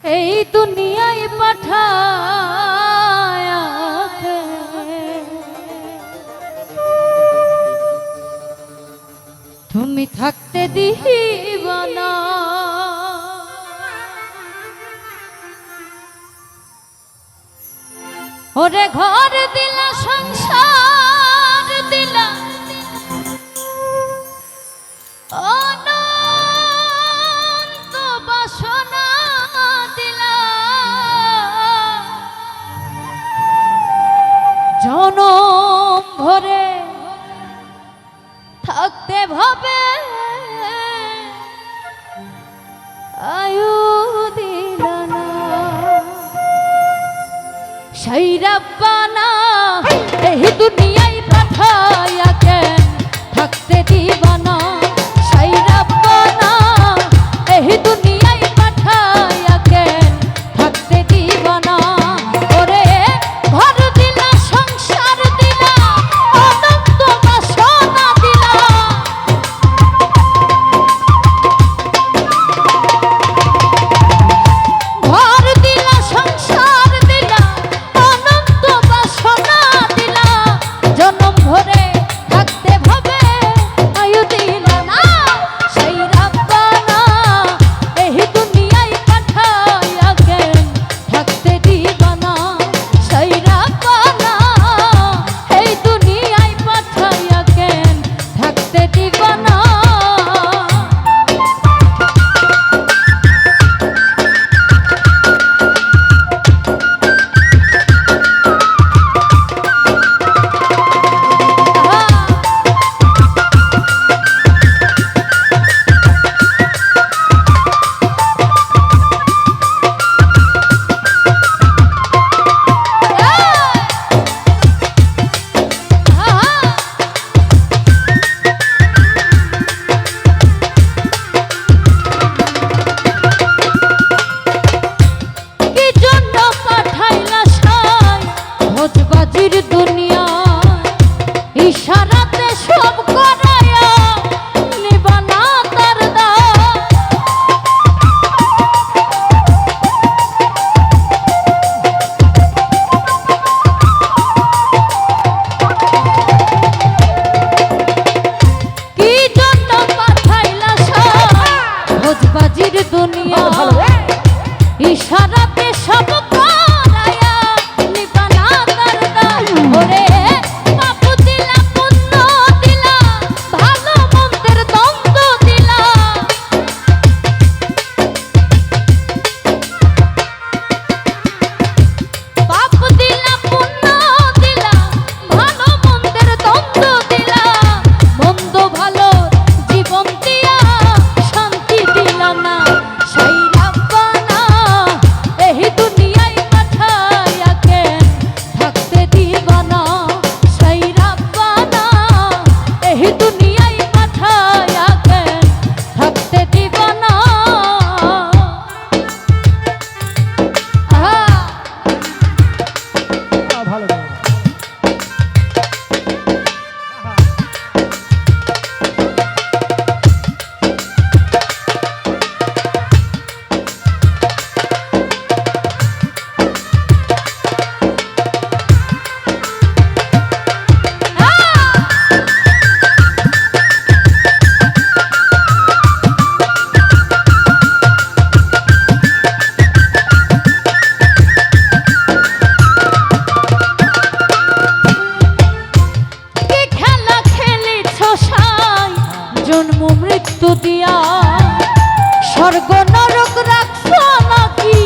এই দুনিয়ায় পাঠায় তুমি থাকতে দিবা না। ওরে ঘর দিলা সংসার দিলা অনন্ত বাসনা দিলা জনম ভরে থাকতে ভাবে আয়ু দিলা না। সেই রাব্বানা এই দুনিয়ায় পাঠায়া কেন থাকতে দিবা না। সেই রাব্বানা এই দুনিয়ায় পাঠায়া কেন থাকতে দিবা না। ওরে ঘর দিলা সংসার দিলা অনন্ত বাসনা দিলা ঘর দিলা সংসার দিলা অনন্ত বাসনা দিলা জনম ভরে থাকতে ভাবে আয়ু দিলা না। সেই রাব্বানা এই দুনিয়ায় পাঠায়া কেন থাকতে দিবা না। সেই রাব্বানা এই দুনিয়ায় পাঠায়া কেন থাকতে দিবা না। ভোজবাজির দুনিয়া ইশারাতে সব করায়া নিবানা তার দাও। কি জন্য পাঠাইলা সব ভোজবাজির দুনিয়া ইশারাতে সব করায়া নিবানা তার দাও। ওরে পাপ দিলা পুণ্য দিলা ভালো মন্দের দ্বন্দ্ব দিলা পাপ দিলা পুণ্য দিলা ভালো মন্দের দ্বন্দ্ব দিলা মন্দ ভালো জীবন দিয়া শান্তি দিলা না। সেই রাব্বানা এই দুনিয়ায় পাঠায়া কেন থাকতে দিবা না। সেই রাব্বানা এই দুনিয়ায় পাঠায়া কেন থাকতে দিবা না। ভালো কি খেলা খেলিছ সাই জন্ম মৃত্যু দিয়া স্বর্গ নরক রাখছ নাকি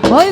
ভয়